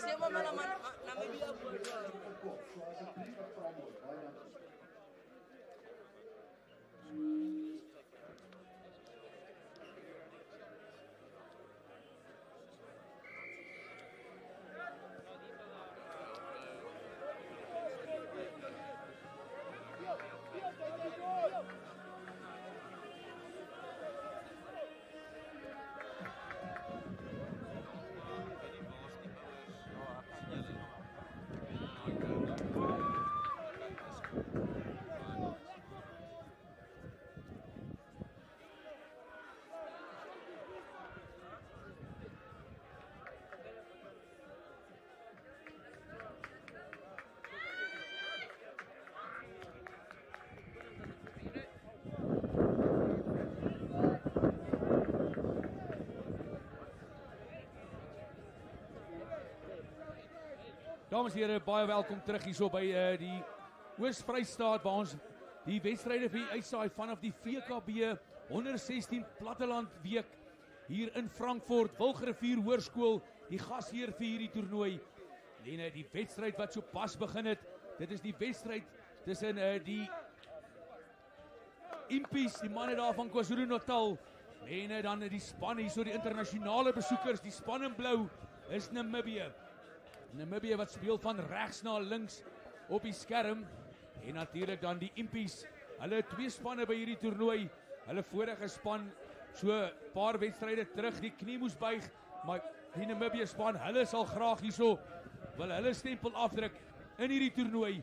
sê maar Namibia. Dames en heren, baie welkom terug hier so by die Oos-Vrystaat, waar ons die wedstryde vir uitsaai vanaf die VKB 116 Platteland Week hier in Frankfurt, Wilgrivier Hoërskool, die gasheer vir hierdie toernooi. En die wedstryd wat so pas begin het, dit is die wedstryd tussen die Impies, die manne daar van KwaZulu-Natal, en dan die span hier so die internasionale besoekers, die span in blou is Namibië. Namibië wat speel van regs na links op die skerm, en natuurlijk dan die Impies, hulle twee spanne by hierdie toernooi, hulle vorige span so paar wedstryde terug die knie moes buig, maar die Namibië span, hulle sal graag hierso wil hulle stempel afdruk in hierdie toernooi,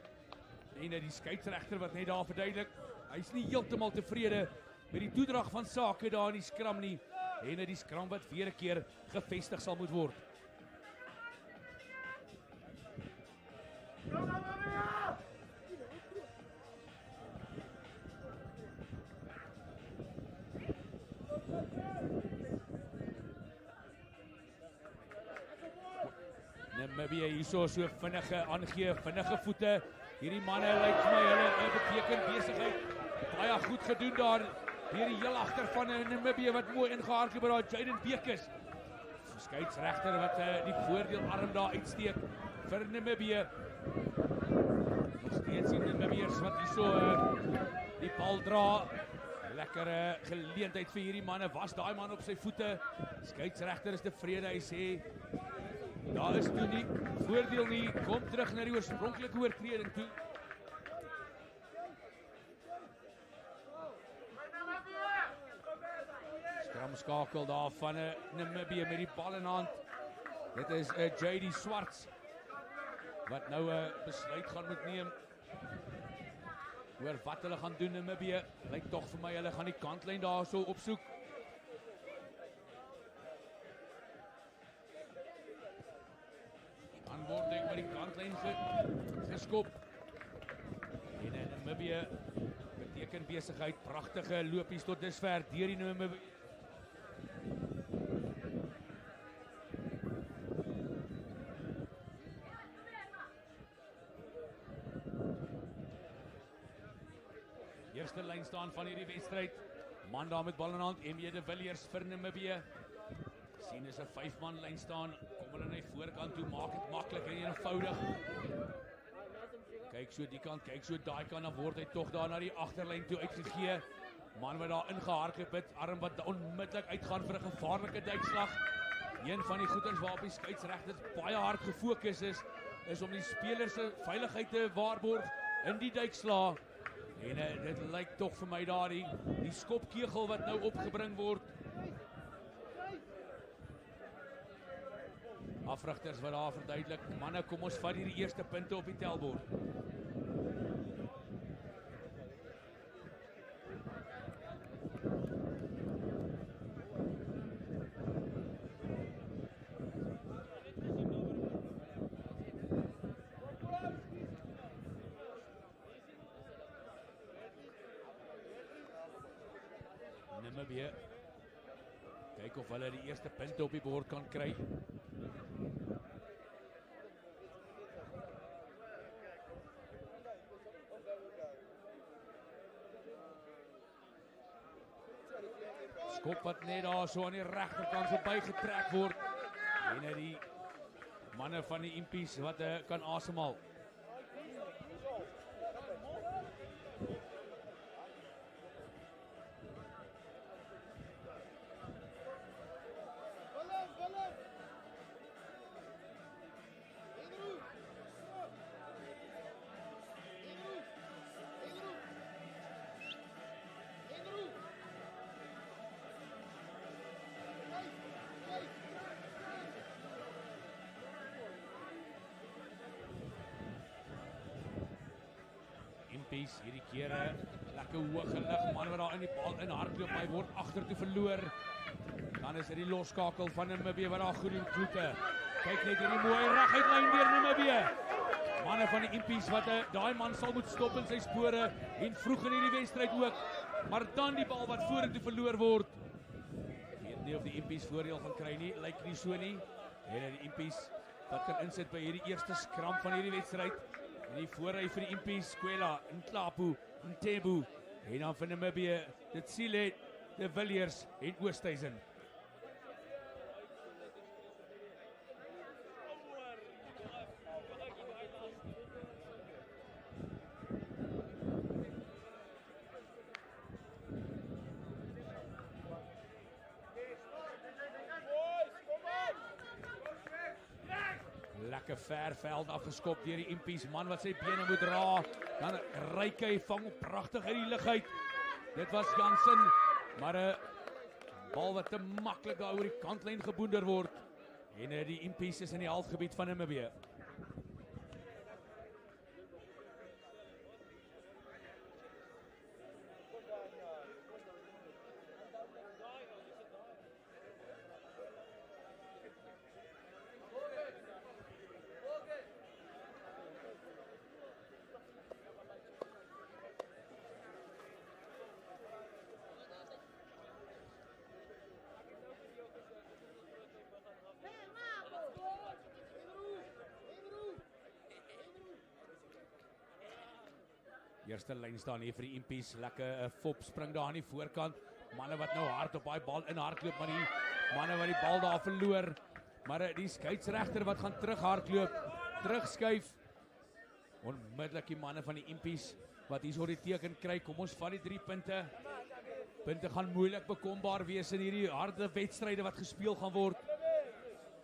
en die skeieregter wat net daar verduidelik, hy is nie heeltemal tevrede met die toedrag van sake daar in die skram nie, en die skram wat weer 'n keer gevestig sal moet word. Namibië hierso so vinnige aangee, vinnige voete. Hierdie manne lyk vir my hulle beteken besigheid. Baie goed gedoen daar deur die heel agter van Namibië wat mooi ingehardloop by daai Jaden Bekes. Skeieregter wat die voordeelarm daar uitsteek vir Namibië. Nog steeds sien Namibiërs wat hierso die bal dra. Lekkere geleentheid vir hierdie manne. Was daai man op sy voete. Skeieregter is tevrede, hy sê daar is toe nie voordeel nie, kom terug na die oorspronklike oortreding toe. Skramskakel daar van Namibië met die bal in hand. Dit is JD Swarts wat nou 'n besluit gaan moet neem oor wat hulle gaan doen. Namibië lyk tog vir my hulle gaan die kantlyn daar so opsoek. Aanwording by die kantlyn geskop. En Namibië beteken besigheid, pragtige lopies tot dusver deur die Namibië. Eerste lyn staan van hierdie wedstryd. Man daar met bal in hand, MJ de Villiers vir Namibië. Sien is 'n 5-man lyn staan. Kom hulle net voorkant toe, maak dit maklik en eenvoudig. Kyk so die kant, kyk so daai kant, dan word hy tog daar na die agterlyn toe uitgegee. Man wat daar ingehardloop het, arm wat onmiddellik uitgaan vir 'n gevaarlike duikslag. Een van die goeders waarop die skeieregter baie hard gefokus is om die spelers se veiligheid te waarborg in die duikslag. En dit lyk tog vir my daar die skopkegel wat nou opgebring word. Afrigters wat daar verduidelik, manne, kom ons vat hierdie eerste punte op die tellbord. Namibië. Kyk of hulle die eerste punte op die bord kan kry. Skop wat net daar so aan die regterkant verby getrek word. En die manne van die Impies wat kan asemhaal. Impies hierdie keer lekker hoog gelig, man wat daar in die bal in hardloop, hy word agtertoe verloor. Dan is dit die losskakel van Namibië wat daar groen kloete. Kyk net hierdie mooi reguit lyn deur Namibië. Manne van die Impies wat daai man sal moet stop in sy spore en vroeg in hierdie wedstryd ook. Maar dan die bal wat vorentoe verloor word. Weet nie of die Impies voordeel gaan kry nie, lyk nie so nie. En die Impies wat kan insit by hierdie eerste skram van hierdie wedstryd. En die voorry vir die Impies, Kwela, Nklapu, Ntebu. En dan van Namibië, Tsile, De Villiers en Oosthuizen. Lekker ver veld afgeskop deur die Impies, man wat sy bene moet dra, dan ryk hy, vang op pragtig uit die lug uit. Dit was Jansen, maar 'n bal wat te maklik daar oor die kantlyn geboonder word. En die Impies is in die halfgebied van Namibië. Eerste lyn staan hier vir die Impies, lekker fop spring daar aan die voorkant. Manne wat nou hard op daai bal in hardloop, maar die manne wat die bal daar verloor. Maar die skeieregter wat gaan terug hardloop, terugskuif. Onmiddellik die manne van die Impies wat hierso die teken kry. Kom ons vat die 3 punte. Punte gaan moeilik bekombaar wees in hierdie harde wedstryde wat gespeel gaan word.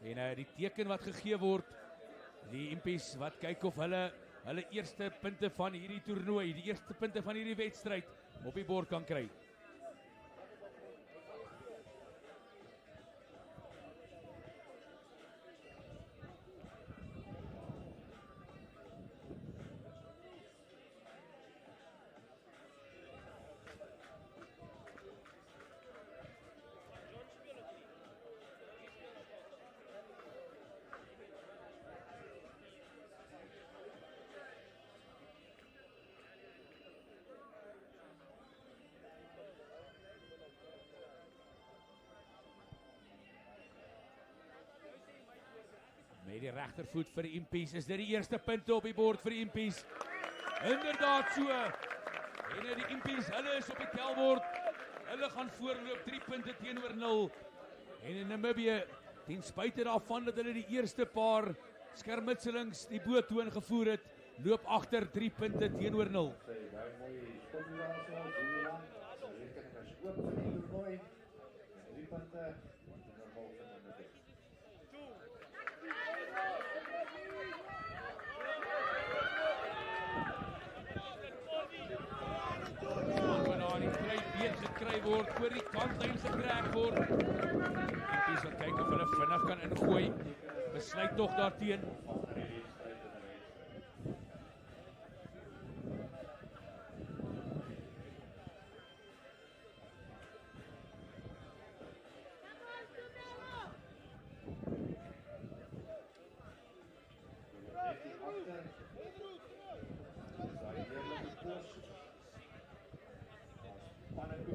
En die teken wat gegee word, die Impies wat kyk of hulle eerste punte van hierdie toernooi, die eerste punte van hierdie wedstryd op die bord kan kry. Met die regtervoet vir die Impies, is dit die eerste punte op die bord vir die Impies. Inderdaad so. En die Impies, hulle is op die telbord. Hulle gaan voorloop 3 punte teenoor 0. En in Namibië, ten spyte daarvan dat hulle die eerste paar skermutselings die boottoon gevoer het, loop agter 3 punte teenoor 0. Gekry word, oor die kantlyn getrek word. Impies wat kyk of hulle vinnig kan ingooi. Besluit tog daarteen.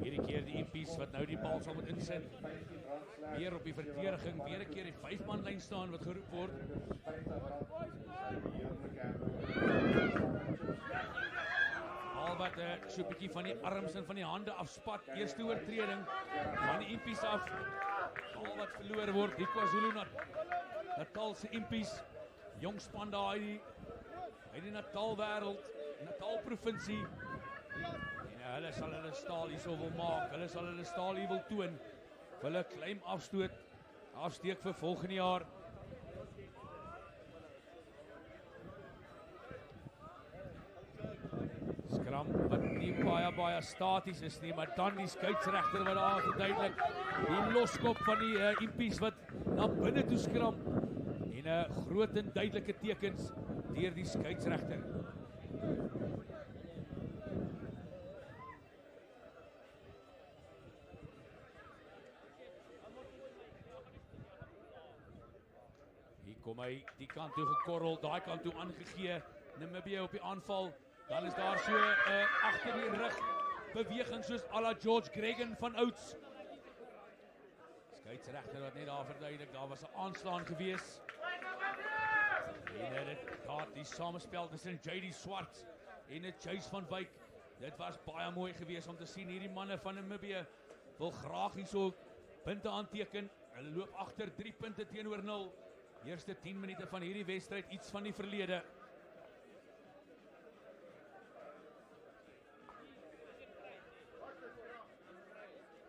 Hierdie keer die Impies wat nou die bal sal moet insit. Weer op die verdediging, weer 'n keer die 5-man lyn staan wat geroep word. Al wat so 'n bietjie van die arms en van die hande afspat. Eerste oortreding van die Impies af. Al wat verloor word, die KwaZulu-Natal se Impies jong span daar uit die Natal wêreld, Natal provinsie. En hulle sal hulle staal hierso wil maak. Hulle sal hulle staal hier wil toon. Hulle klein afsteek vir volgende jaar. Skram wat nie baie staties is nie, maar dan die skeieregter wat daar verduidelik die loskop van die impies wat na binne toe skram en groot en duidelike tekens deur die skeieregter. Hier kom hy die kant toe gekorrel, daai kant toe aangegee, Namibië op die aanval. Dan is daar so agter die rug beweging soos à la George Gregan van ouds. Skeieregter wat net daar verduidelik, daar was 'n aanslaan gewees. En dit die samespel tussen JD Swart en Chase van Wyk. Dit was baie mooi gewees om te sien. Hierdie manne van Namibië wil graag hierso punte aanteken. Hulle loop agter 3 punte teenoor 0. Eerste 10 minute van hierdie wedstryd, iets van die verlede.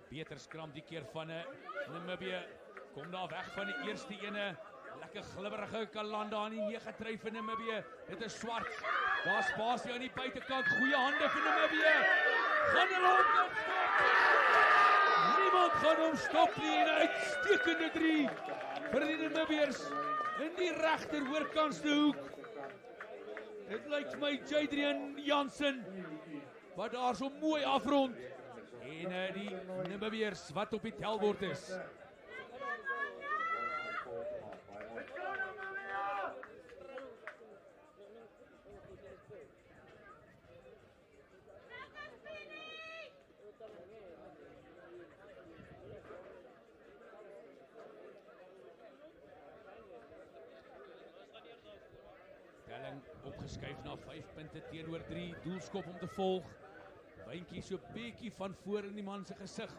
Beter skram die keer van Namibië. Kom daar weg van die eerste ene. Lekker glibberige Kalanda aan die 9 tref vir Namibië. Dit is Swart. Daar spasie aan die buitekant. Goeie hande vir Namibië. Gaan hulle hom stop? Niemand gaan hom stop nie. En uitstekende 3 vir die Namibiërs in die regter hoorkantste hoek. Dit lyk my Jadrian Jansen wat daar so mooi afrond. En die Namibiërs wat op die telbord is. Telling opgeskuif na 5 punte teenoor 3. Doelskop om te volg. Wyntjie so bietjie van voor in die man se gesig.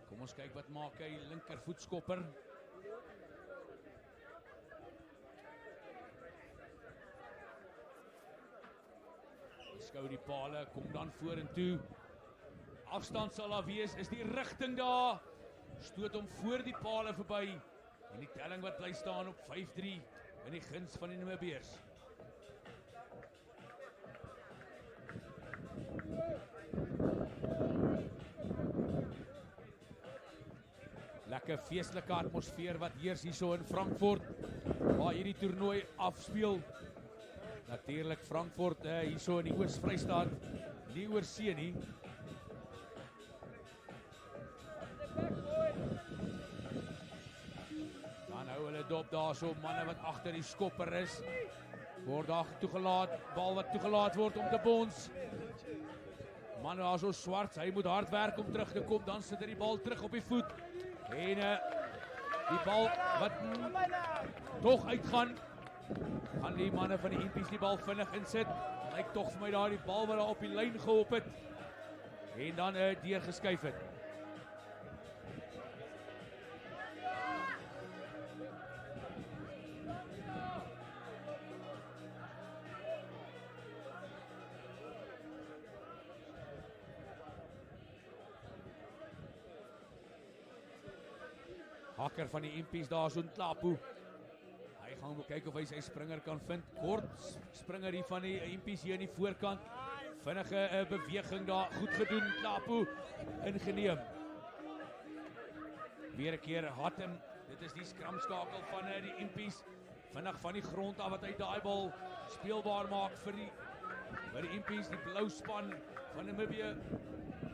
Kom ons kyk wat maak hy, linker voetskopper. Skou die pale, kom dan vorentoe. Afstand sal daar wees, is die rigting daar. Stoot hom voor die pale verby. En die telling wat bly staan op 5-3 in die guns van die Namibiërs. Lekker feestelike atmosfeer wat heers hierso in Frankfurt, waar hierdie toernooi afspeel. Natuurlik Frankfurt hierso in die Oos-Vrystaat, nie oor see nie. Dan hou hulle dop daarso, manne wat agter die skopper is. Word daar toegelaat, bal wat toegelaat word om te bons. Man daar so Swart, hy moet hard werk om terug te kom, dan sit hy die bal terug op die voet. En die bal wat toch uitgaan, gaan die manne van die impies die bal vinnig insit. Lyk toch vir my daar die bal wat daar op die lyn gehoop het. En dan deurgeskuif het. Hakker van die impies daar so 'n Tlapo. Hy gaan kyk of hy sy springer kan vind. Kort springer hier van die impies hier in die voorkant. Vinnige beweging daar, goed gedoen, Tlapo ingeneem. Weer 'n keer Hattem. Dit is die skramskakel van die impies. Vinnig van die grond af wat hy daai bal speelbaar maak vir die impies, die blou span van Namibië.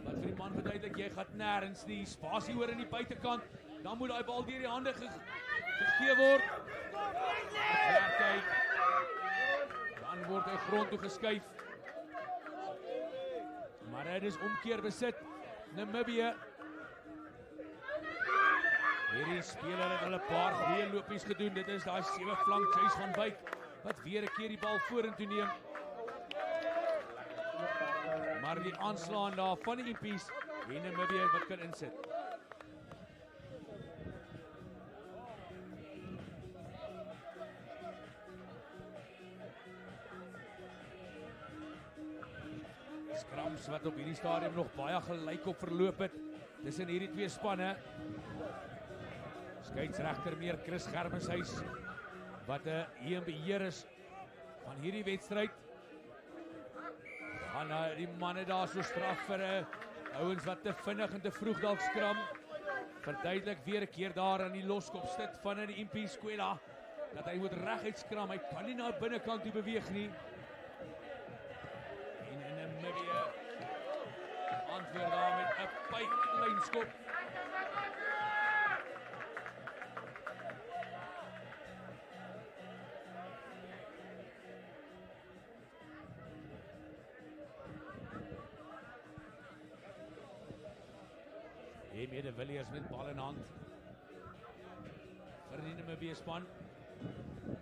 Wat vir die man verduidelik, jy gaan nêrens nie. Spasie oor in die buitekant. Dan moet daai bal deur die hande gegee word. Dan word hy grond toe geskuif. Maar dit is omkeer besit. Namibië. Hierdie speler het hulle 'n paar goeie lopies gedoen. Dit is daai 7 flank Chase van Wyk wat weer 'n keer die bal vorentoe neem. Maar die aanslaan daar van die impies en Namibië wat kan insit. skrams wat op hierdie stadium nog baie gelyk op verloop het tussen hierdie twee spanne. Skeiedsregter meer Chris Germenshuis wat hier in beheer is van hierdie wedstryd. Gaan die manne daar so straf vir ouens wat te vinnig en te vroeg dalk skram. Verduidelik weer 'n keer daar aan die loskop sit van die Impi Skwela dat hy moet reguit skram. Hy kan nie na binnekant toe beweeg nie. En in Namibië antwoord daar met 'n pyplynskop. Hiermee de Villiers met bal in hand. Vir die Namibië span.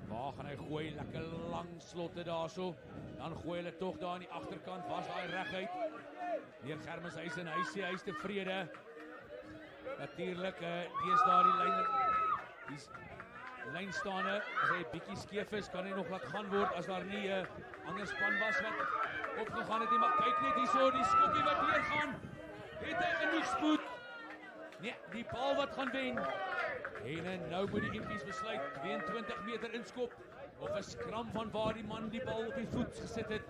Waar gaan hy gooi? Lekker lang slotte daarso. Dan gooi hulle tog daar aan die agterkant. Was daai reguit. Meneer Germenshuis en hy sê hy is tevrede. Natuurlik, dees daar die lynstaande. As hy bietjie skeef is, kan hy nog wat gaan word as daar nie 'n ander span was wat opgegaan het nie. Maar kyk net hierso, die skoppie wat hier gaan. Het hy genoeg spoed? Nee, die bal wat gaan wen. En nou moet die Impies besluit 22 meter inskop of 'n skram van waar die man die bal op die voet gesit het.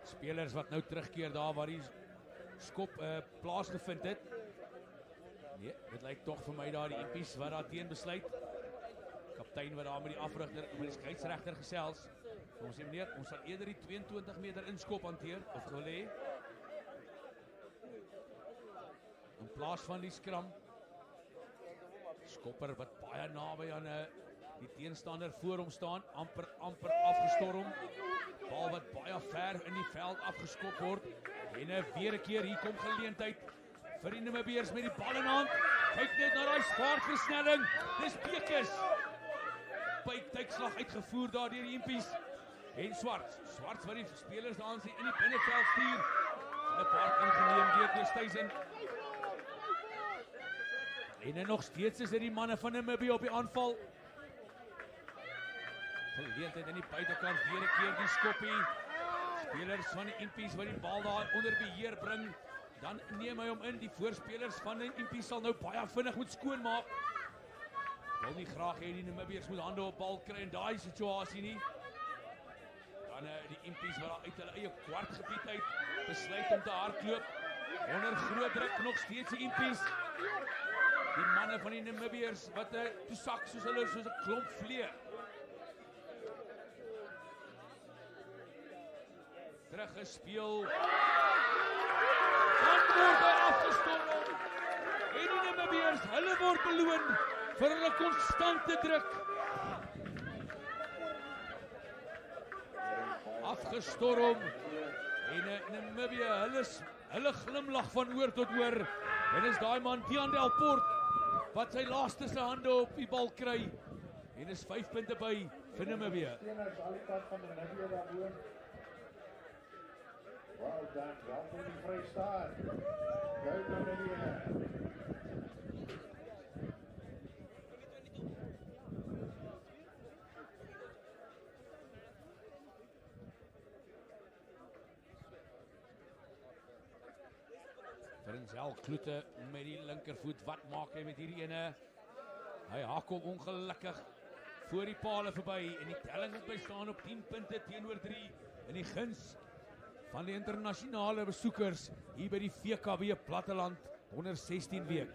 Spelers wat nou terugkeer daar waar die skop plaasgevind het. Nee, dit lyk tog vir my daar die Impies wat daar teen besluit. Kaptein wat daar met die afrigter, met die skeiedsregter gesels. Ons sê meneer, ons sal eerder die 22 meter inskop hanteer of gelê. In plaas van die skram. Skopper wat baie naby aan die teenstander voor hom staan, amper afgestorm. Bal wat baie ver in die veld afgeskop word. En weer 'n keer hier kom geleentheid vir die Namibiërs met die bal in hand. Kyk net na daai vaartversnelling. Dis Bekes. Tydslag uitgevoer daar deur die Impies. En Swarts wat die spelers daar in die binneveld stuur. 'n paar ingeneem deur Stuysen. En nog steeds is dit die manne van Namibië op die aanval. Geleentheid aan die buitekant, weer 'n keer die skoppie. Spelers van die Impies wat die bal daar onder beheer bring. Dan neem hy hom in. Die voorspelers van die Impies sal nou baie vinnig moet skoonmaak. Wil nie graag hê die Namibiërs moet hande op bal kry in daai situasie nie. Dan die Impies wat daar uit hulle eie kwartgebied uit besluit om te hardloop. Onder groot druk nog steeds die Impies. Die manne van die Namibiërs wat toesak soos 'n klomp vlee. Teruggespeel. Dan word hy afgestorm. En die Namibiërs, hulle word beloon vir hulle konstante druk. Afgestorm. En Namibië, hulle glimlag van oor tot oor. En is daai man Tiaan Delport wat sy laaste se hande op die bal kry. En is 5 punte by vir Namibië. Well done, wel voor die Vrystaat. Go Namibië. Denzel Kloete met die linkervoet. Wat maak hy met hierdie ene? Hy hak hom ongelukkig voor die pale verby en die telling het by staan op 10 punte teenoor 3 in die guns van die internasionale besoekers hier by die VKB Platteland 116 week.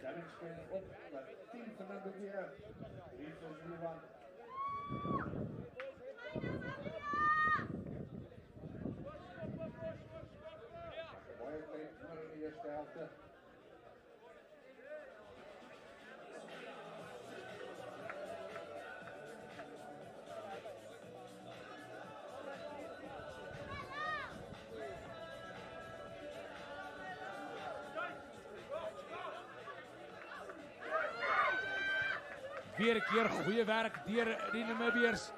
Weer 'n keer goeie werk deur die Namibiërs.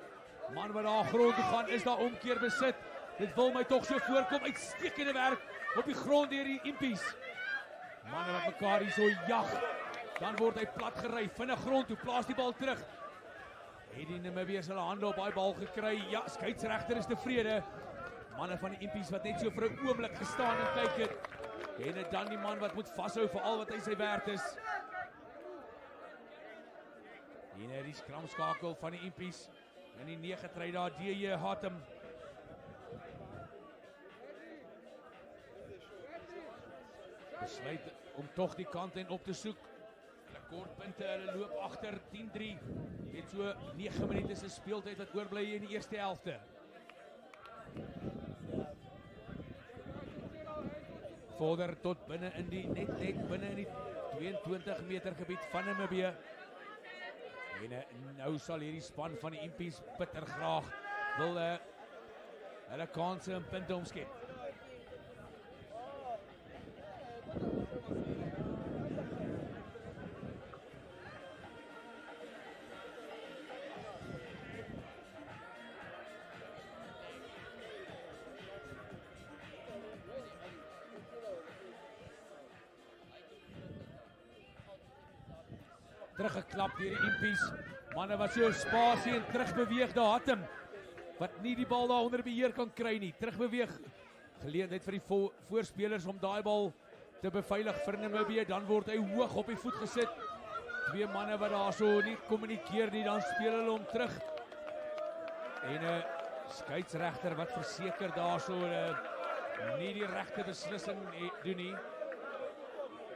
Man wat daar grond toe gaan, is daar omkeer besit. Dit wil my tog so voorkom. Uitstekende werk op die grond deur die Impies. Manne wat mekaar hier so jag. Dan word hy plat gery, vinnig grond toe, plaas die bal terug. Het die Namibiërs hulle hande op daai bal gekry. Ja, skeieregter is tevrede. Manne van die Impies wat net so vir 'n oomblik gestaan en kyk het. En dan die man wat moet vashou vir al wat hy sy werd is. Hier die skramskakel van die Impies. In die 9 trei daar DJ Hatem. Besluit om tog die kant en op te soek. Rekordpunte, hulle loop agter 10-3. Net so 9 minute se speeltyd wat oorbly in die eerste helfte. Vorder tot binne in die net binne in die 22 meter gebied van Namibië. En nou sal hierdie span van die Impies bitter graag wil hulle kanse en punte omskep. Teruggeklap deur die Impies. Manne wat so spasie en terugbeweeg daar Hatem. Wat nie die bal daar onder beheer kan kry nie. Terugbeweeg. Geleentheid vir die voorspelers om daai bal te beveilig vir Namibië. Dan word hy hoog op die voet gesit. Twee manne wat daar so nie kommunikeer nie, dan speel hulle hom terug. En 'n skeieregter wat verseker daar so nie die regte beslissing doen nie.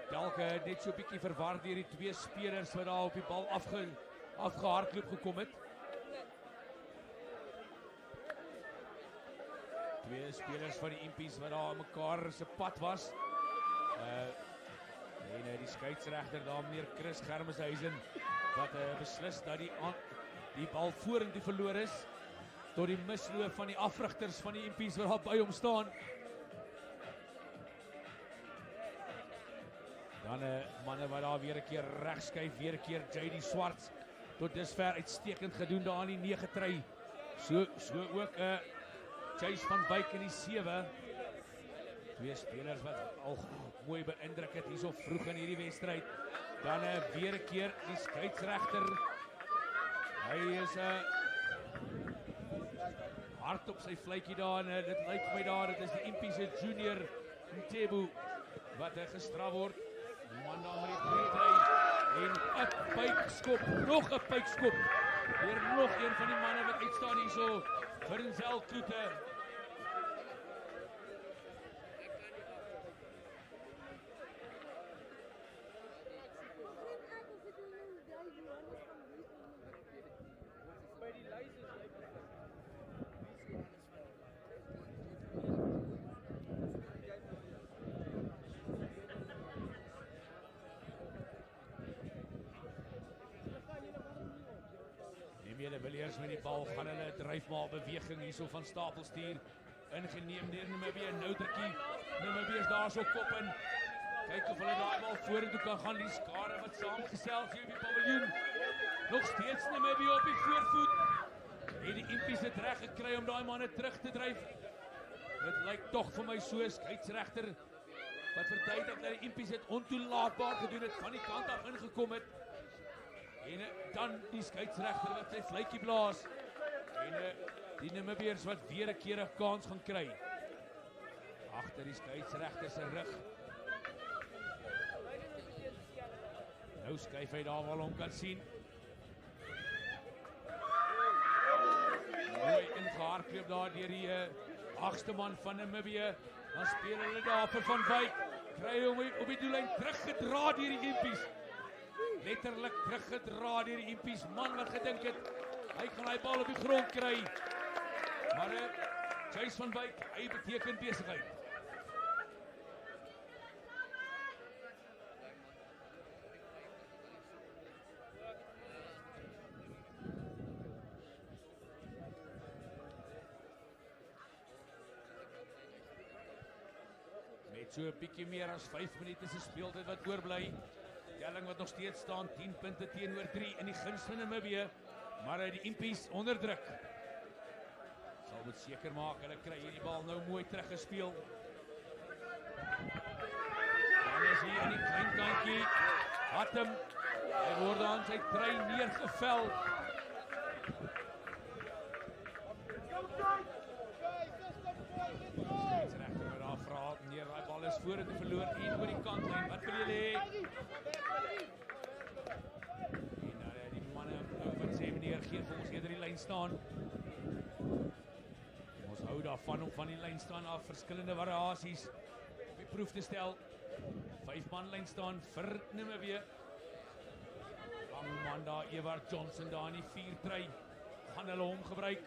Dalk net so 'n bietjie verward deur die twee spelers wat daar op die bal afgehardloop gekom het. Twee spelers van die Impies wat daar mekaar se pad was. En die skeieregter daar meneer Chris Germeshuisen wat beslis dat die bal vorentoe verloor is tot die misloop van die afrigters van die Impies wat daar by hom staan. Dan manne wat daar weer 'n keer reg skuif, weer 'n keer JD Swarts tot dusver uitstekend gedoen daar in die 9 trei. So ook Chase van Wyk in die 7. Twee spelers wat al mooi beïndruk het hierso vroeg in hierdie wedstryd. Dan weer 'n keer die skeieregter. Hy is hard op sy vletjie daar en dit lyk my daar dit is die Impies se junior Mtebu wat gestraf word. Man daar met die 3 trei en 'n pypskop, nog 'n pypskop. Weer nog een van die manne wat uitstaan hierso vir Denzel Kloete. Villiers met die bal gaan hulle dryfmaal beweging hierso van stapel stuur. Ingeneem deur Namibië, nou drukkie. Namibië is daar so kop in. Kyk of hulle daai bal vorentoe kan gaan, die skare wat saamgesels hier op die paviljoen. Nog steeds Namibië op die voorvoet. Het die Impies het reg gekry om daai manne terug te dryf. Dit lyk tog vir my so skeieregter wat verduidelik dat die Impies het ontoelaatbaar gedoen het, van die kant af ingekom het. En dan die skeieregter wat sy fluitjie blaas. En die Namibiërs wat weer 'n keer 'n kans gaan kry. Agter die skeieregter se rug. Nou skuif hy daar waar hom kan sien. Mooi ingehardloop daar deur die 8ste man van Namibië. Dan speel hulle daar vir Van Wyk. Kry hom op die doellyn teruggedra deur die Impies. Letterlik teruggedra deur die Impies. Man wat gedink het hy gaan hy bal op die grond kry. Maar Chase van Wyk, hy beteken besigheid. Met so 'n bietjie meer as 5 minute se speeltyd wat oorbly. Telling wat nog steeds staan 10 punte teenoor 3 in die guns van Namibië, maar die Impies onder druk. Sal moet seker maak hulle kry hierdie bal nou mooi teruggespeel. Dan is hier in die klein kantjie. Hat hem. Hy word aan sy trein neergevel. Scheidsregter wat daar vra, nee, daai bal is vorentoe verloor en oor die kantlyn. Wat wil julle hê? En die manne wat sê meneer gee vir ons eerder die lyn staan. Ons hou daarvan om van die lyn staan af verskillende variasies op die proef te stel. 5 man lyn staan vir Namibië. Lang man daar, Ewart Johnson daar in die 4-try. Gaan hulle hom gebruik.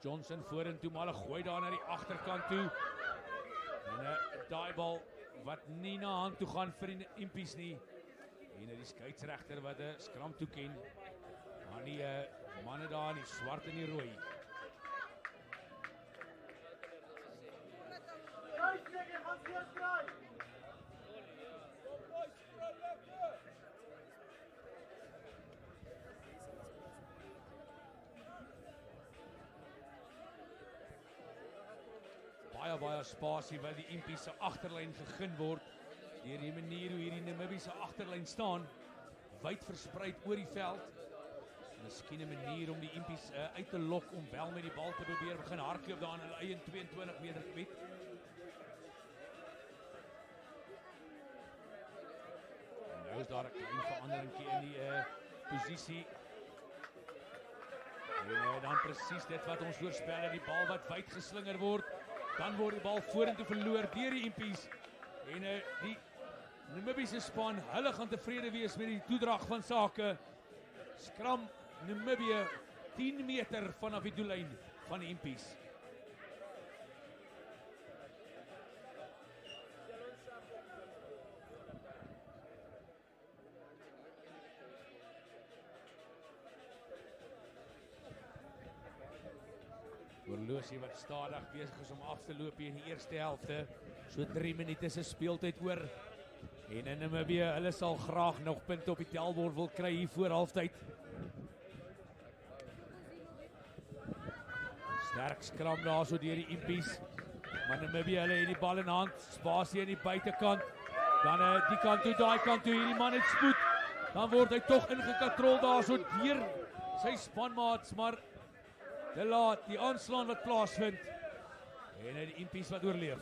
Johnson vorentoe, maar hulle gooi daar na die agterkant toe. En daai bal wat nie na hand toe gaan vir die Impies nie. En die skeieregter wat 'n skram toeken aan die manne daar in die swart en die rooi. Baie spasie wat die Impies se agterlyn gegee word deur die manier hoe hierdie Namibiese agterlyn staan, wyd versprei oor die veld. Miskien 'n manier om die Impies uit te lok om wel met die bal te probeer begin hardloop daar in hulle eie 22 meter gebied. En nou is daar 'n klein veranderingkie in die posisie. En dan presies dit wat ons voorspel het, die bal wat wyd geslinger word. Dan word die bal vorentoe verloor deur die Impies. En die Namibiese span, hulle gaan tevrede wees met die toedrag van sake. Skram Namibië 10 meter vanaf die doellyn van die Impies. Horlosie wat stadig besig is om af te loop in die eerste helfte. So 3 minute se speeltyd oor. En in Namibië, hulle sal graag nog punte op die tellbord wil kry hier voor halftyd. Sterk skram daar so deur die Impies. Maar Namibië, hulle het die bal in hand. Spasie aan die buitekant. Dan die kant toe, daai kant toe, hierdie man het spoed. Dan word hy tog ingekatrol daar so deur sy spanmaats, maar te laat, die aanslaan wat plaasvind. En die Impies wat oorleef.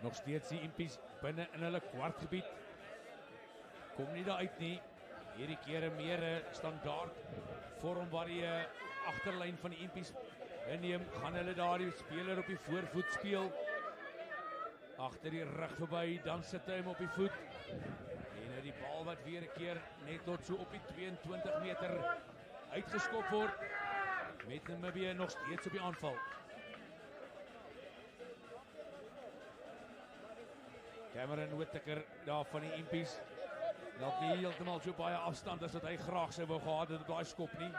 Nog steeds die Impies binne in hulle kwartgebied. Kom nie daar uit nie. Hierdie keer 'n meer standaard vorm waar die agterlyn van die Impies inneem. Gaan hulle daar die speler op die voorvoet speel. Agter die rug verby, dan sit hy hom op die voet. En die bal wat weer 'n keer net tot so op die 22 meter uitgeskop word. Met Namibië nog steeds op die aanval. Cameron Whittaker daar van die Impies. Dalk nie heeltemal so baie afstand as wat hy graag sou wou gehad het op daai skop nie.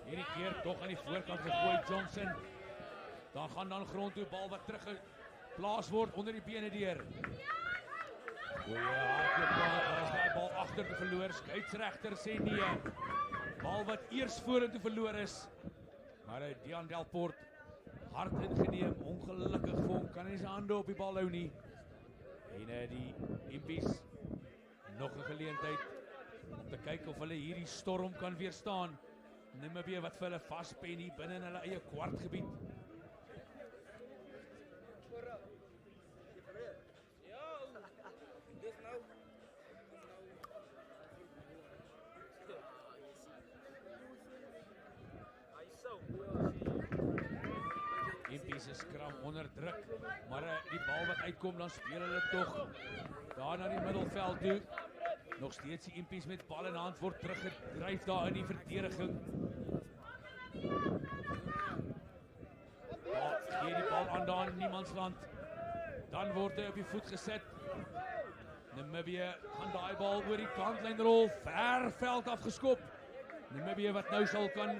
Hierdie keer tog aan die voorkant gegooi Johnson. Dan gaan dan grond toe, bal wat teruggeplaas word onder die bene deur. Goeie hardloop, as daai bal agter te verloor, skeieregter sê nee. Bal wat eers vorentoe verloor is. Maar Dean Delport hard ingeneem, ongelukkig vir hom, kan hy sy hande op die bal hou nie. En die Impies nog 'n geleentheid om te kyk of hulle hierdie storm kan weerstaan. Namibië wat vir hulle vaspen hier binne in hulle eie kwartgebied. Impies is skram onder druk, maar die bal wat uitkom, dan speel hulle tog daar na die middelveld toe. Nog steeds die Impies met bal in hand word teruggedryf daar in die verdediging. Gee die bal bal aan daar in niemandsland. Dan word hy op die voet gesit. Namibië gaan daai bal oor die kantlyn rol, ver veld afgeskop. Namibië wat nou sal kan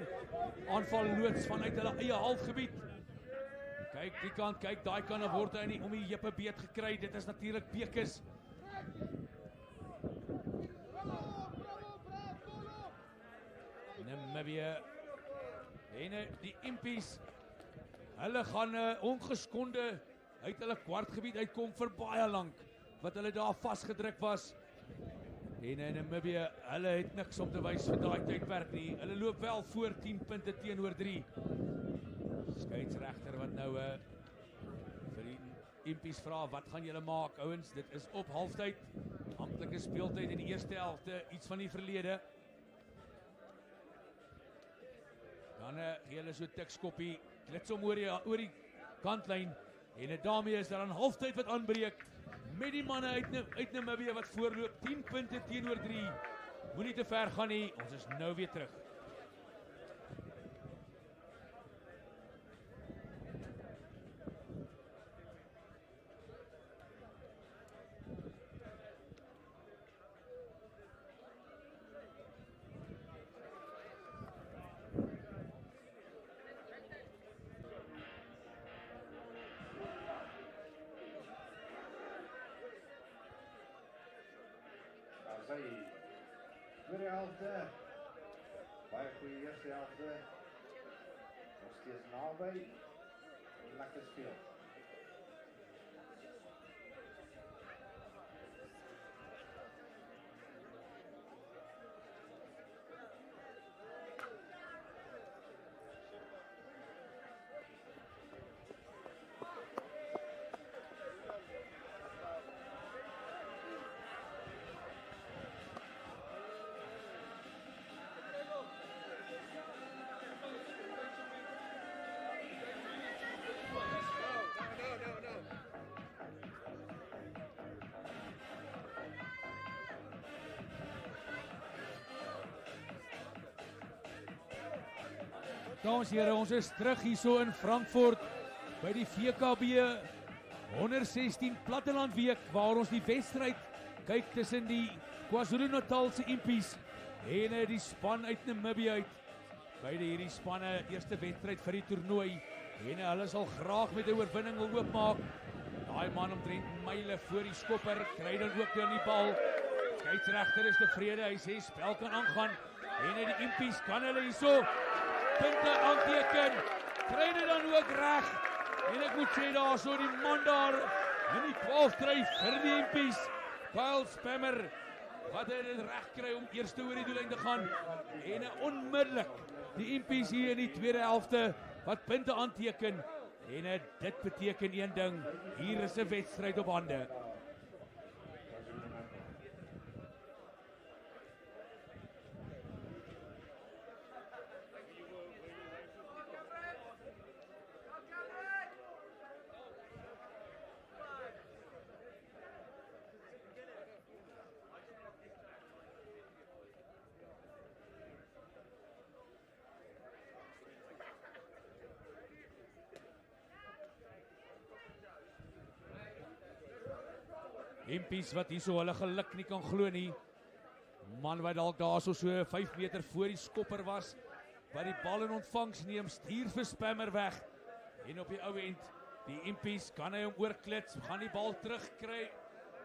aanval loods vanuit hulle eie halfgebied. Kyk die kant, kyk daai kant, dan word hy nie om die heupe beet gekry. Dit is natuurlik Bekes. Namibië en die Impies, hulle gaan ongeskonde uit hulle kwartgebied uitkom vir baie lank, wat hulle daar vasgedruk was. En Namibië, hulle het niks om te wys vir daai tydperk nie. Hulle loop wel voor 10 punte teenoor 3. Skeieregter wat nou vir die Impies vra, wat gaan julle maak, ouens? Dit is op halftyd. Amptelike speeltyd in die eerste helfte, iets van die verlede. Dan gee hulle so tikskoppie, klits om oor die kantlyn. En daarmee is daar aan halftyd wat aanbreek met die manne uit Namibië wat voorloop 10 punte teenoor 3. Moenie te ver gaan nie, ons is nou weer terug. Tweede helfte, baie goeie eerste helfte, nog steeds naby, lekker speel. Dames en here, ons is terug hierso in Frankfurt by die VKB 116 Platteland Week waar ons die wedstryd kyk tussen die KwaZulu-Natalse Impies en die span uit Namibië uit. Beide hierdie spanne eerste wedstryd vir die toernooi en hulle sal graag met 'n oorwinning wil oopmaak. Daai man omtrent myle voor die skopper kry dan ook weer die bal. Skeieregter is tevrede, hy sê spel kan aangaan en die Impies kan hulle hierso punte aanteken, kry dit dan ook reg, en ek moet sê daar so die man daar in die 12 kry vir die Impies, Kyle Spammer, wat hy dit reg kry om eerste oor die doellyn te gaan, en onmiddellik die Impies hier in die tweede helfte, wat punte aanteken, en dit beteken een ding, hier is 'n wedstryd op hande. Impies wat hierso hulle geluk nie kan glo nie. Man wat dalk daar so 5 meter voor die skopper was, wat die bal in ontvangs neem, stuur vir Spammer weg. En op die ou end, die Impies kan hy hom oorklits, gaan die bal terugkry.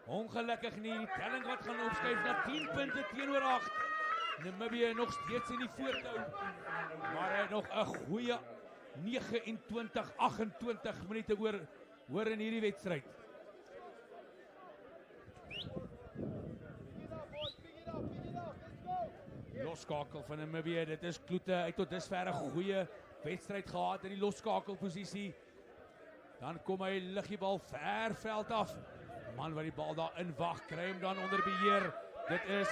Ongelukkig nie, die telling wat gaan opskuif na 10 punte teenoor 8. Namibië nog steeds in die voortou, maar nog 'n goeie 29-28 minute oor in hierdie wedstryd. Losskakel van Namibië, dit is Kloete, hy het tot dusver 'n goeie wedstryd gehad in die losskakelposisie. Dan kom hy lig die bal ver veld af. Man wat die bal daar in wag, kry hom dan onder beheer. Dit is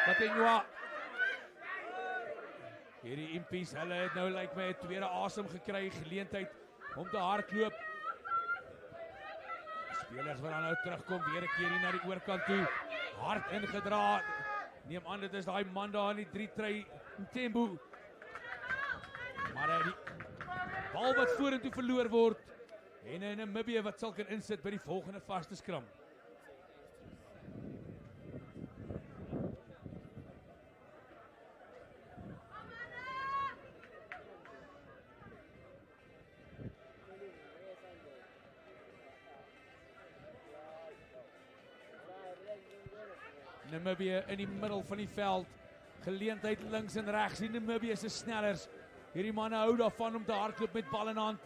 Batenwa. Hierdie Impies, hulle het nou lyk my 'n tweede asem gekry, geleentheid om te hardloop. Spelers wat dan nou terugkom, weer 'n keer hier na die oorkant toe. Hard ingedra. Neem aan, dit is daai man daar in die 3-try tempo. Maar die bal wat vorentoe verloor word, En Namibië wat sal kan insit by die volgende vaste skram. Namibië in die middel van die veld. Geleentheid links en regs. Die Namibië se snellers. Hierdie manne hou daarvan om te hardloop met bal in hand.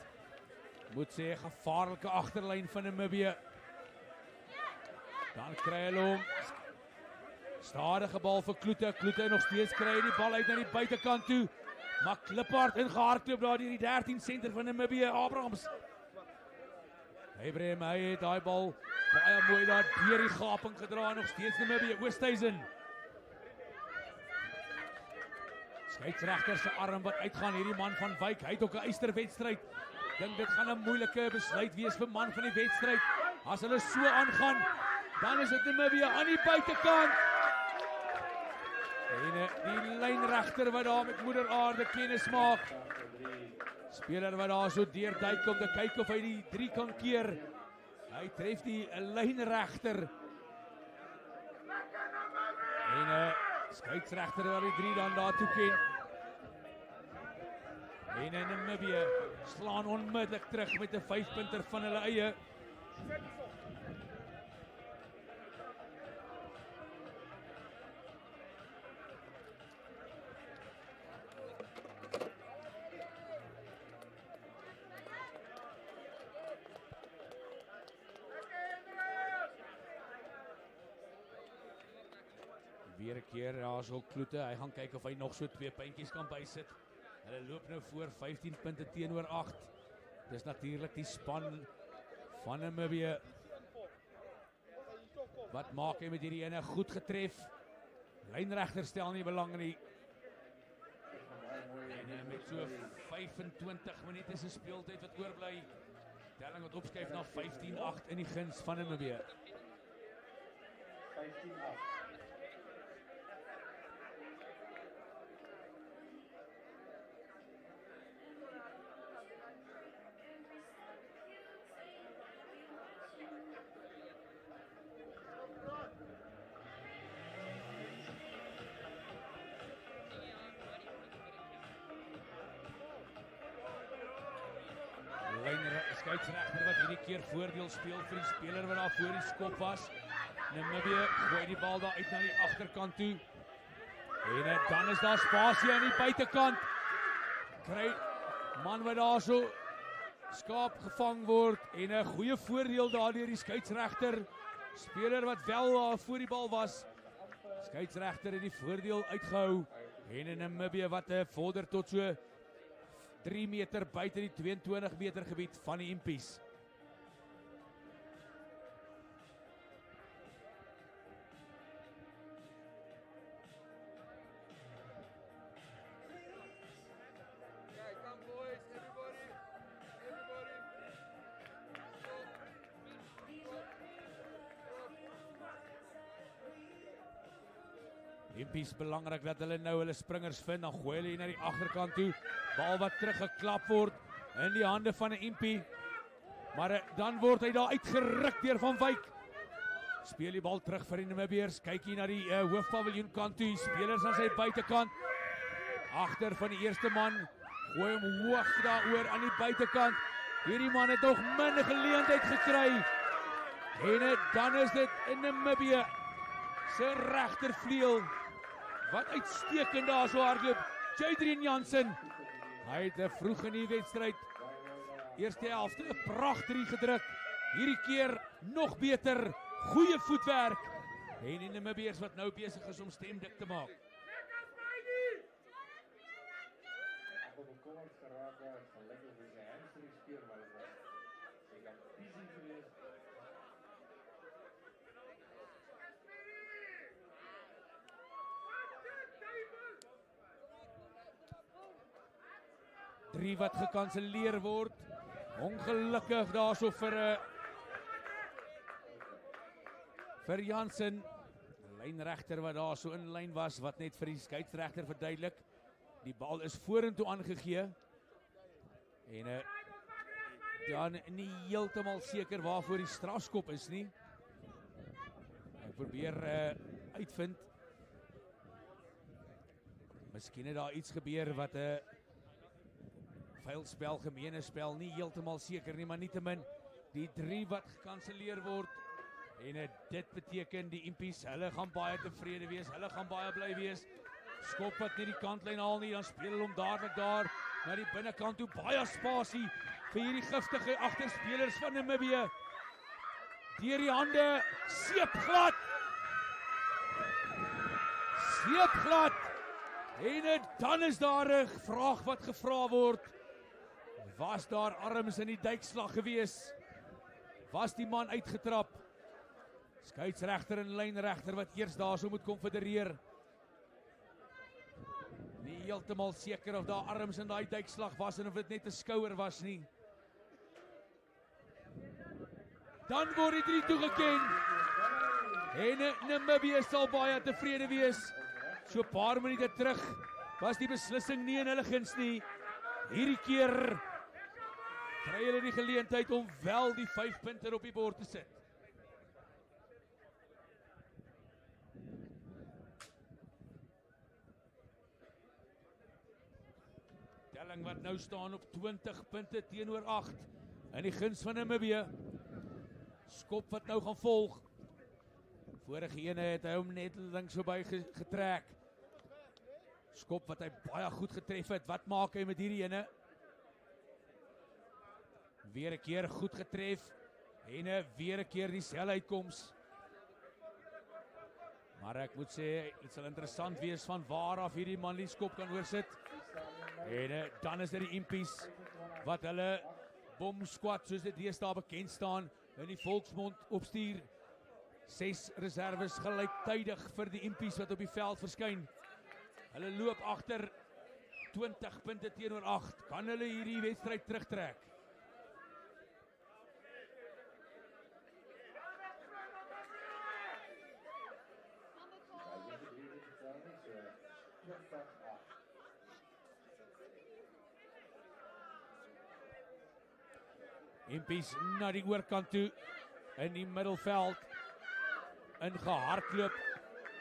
Moet sê, gevaarlike agterlyn van Namibië. Dan kry hulle hom. Stadige bal vir Kloete. Kloete nog steeds kry die bal uit na die buitekant toe. Maar Kliphard ingehardloop daar deur die 13 senter van Namibië, Abrahams. Ibrahim, hy het daai bal baie mooi daar deur die gaping gedra, nog steeds Namibië, Oosthuizen. Skeieregter se arm wat uitgaan, hierdie man van Wyk, hy het ook 'n eysterwedstryd. Dink dit gaan 'n moeilike besluit wees vir man van die wedstryd. As hulle so aangaan, dan is dit Namibië aan die buitekant. En die lynregter wat daar met moeder aarde kennis maak. Speler wat daar so deurduik om te kyk of hy die 3 kan keer. Hy tref die lynregter. En skeieregter wat die 3 dan daartoe ken. En Namibië slaan onmiddellik terug met 'n 5-punter van hulle eie. Weer 'n keer, daar sal Kloete, hy gaan kyk of hy nog so 2 puntjies kan bysit. Hulle loop nou voor 15 punte teenoor 8. Dis natuurlik die span van Namibië. Wat maak hy met hierdie ene? Goed getref. Lynregter stel nie belang nie. En met so 25 minute se speeltyd wat oorbly, telling wat opskuif na 15-8 in die guns van Namibië. 15-8. Skeieregter wat hierdie keer voordeel speel vir die speler wat daar voor die skop was. Namibië gooi die bal daar uit na die agterkant toe. En dan is daar spasie aan die buitekant. Kry man wat daar so skaap gevang word en 'n goeie voordeel daar deur die skeieregter. Speler wat wel daar voor die bal was. Skeieregter het die voordeel uitgehou. En Namibië wat vorder tot so 3 meter buite die 22 meter gebied van die Impies. Okay, come boys, everybody. Impies belangrik dat hulle nou hulle springers vind, dan gooi hulle na die agterkant toe. Bal wat teruggeklap word in die hande van 'n Impie. Maar dan word hy daar uitgeruk deur Van Wyk. Speel die bal terug vir die Namibiërs. Kyk hier na die hoofpaviljoen kant toe. Spelers aan sy buitekant. Agter van die eerste man. Gooi hom hoog daaroor aan die buitekant. Hierdie man het nog min geleentheid gekry. En dan is dit in Namibië se regtervleuel. Wat uitstekend daar so hardloop. Jadrian Jansen. Hy het vroeg in die wedstryd eerste helfte 'n pragtig gedruk. Hierdie keer nog beter. Goeie voetwerk. En die Namibiërs wat nou besig is om stemdik te maak. Ek het bekommerd geraak daar van lekker oor sy hamstring speel, maar dit was sy kan busy geweest. Drie wat gekanselleer word. Ongelukkig daarso vir Jansen. Lynregter wat daar so in lyn was, wat net vir die skeieregter verduidelik. Die bal is vorentoe aangegee. En dan nie heeltemal seker waarvoor die strafskop is nie. Ek probeer uitvind. Miskien het daar iets gebeur wat 'n vuilspel, gemeene spel, nie heeltemal seker nie, maar nietemin die 3 wat gekanselleer word. En dit beteken die Impies, hulle gaan baie tevrede wees, hulle gaan baie bly wees. Skop wat nie die kantlyn haal nie, dan speel hulle hom dadelik daar na die binnekant toe. Baie spasie vir hierdie giftige agterspelers van Namibië. Deur die hande, seepglad. Seepglad. En dan is daar 'n vraag wat gevra word. Was daar arms in die duikslag gewees? Was die man uitgetrap? Skeieregter en lynregter wat eers daarso moet konfedereer. Nie heeltemal seker of daar arms in daai duikslag was en of dit net 'n skouer was nie. Dan word die 3 toegeken. En Namibië sal baie tevrede wees. So 'n paar minute terug was die beslissing nie in hulle guns nie. Hierdie keer kry hulle die geleentheid om wel die 5 punte op die bord te sit. Telling wat nou staan op 20 punte teenoor 8 in die guns van Namibië. Skop wat nou gaan volg. Vorige ene het hy hom net links verby getrek. Skop wat hy baie goed getref het. Wat maak hy met hierdie ene? Weer 'n keer goed getref. En weer 'n keer dieselfde uitkoms. Maar ek moet sê, dit sal interessant wees van waar af hierdie man die skop kan oorsit. En dan is dit die Impies wat hulle bom squad, soos dit deesdae bekend staan, in die volksmond opstuur. 6 reserves gelyktydig vir die Impies wat op die veld verskyn. Hulle loop agter 20 punte teenoor 8. Kan hulle hierdie wedstryd terugtrek? Impies na die oorkant toe in die middelveld ingehardloop.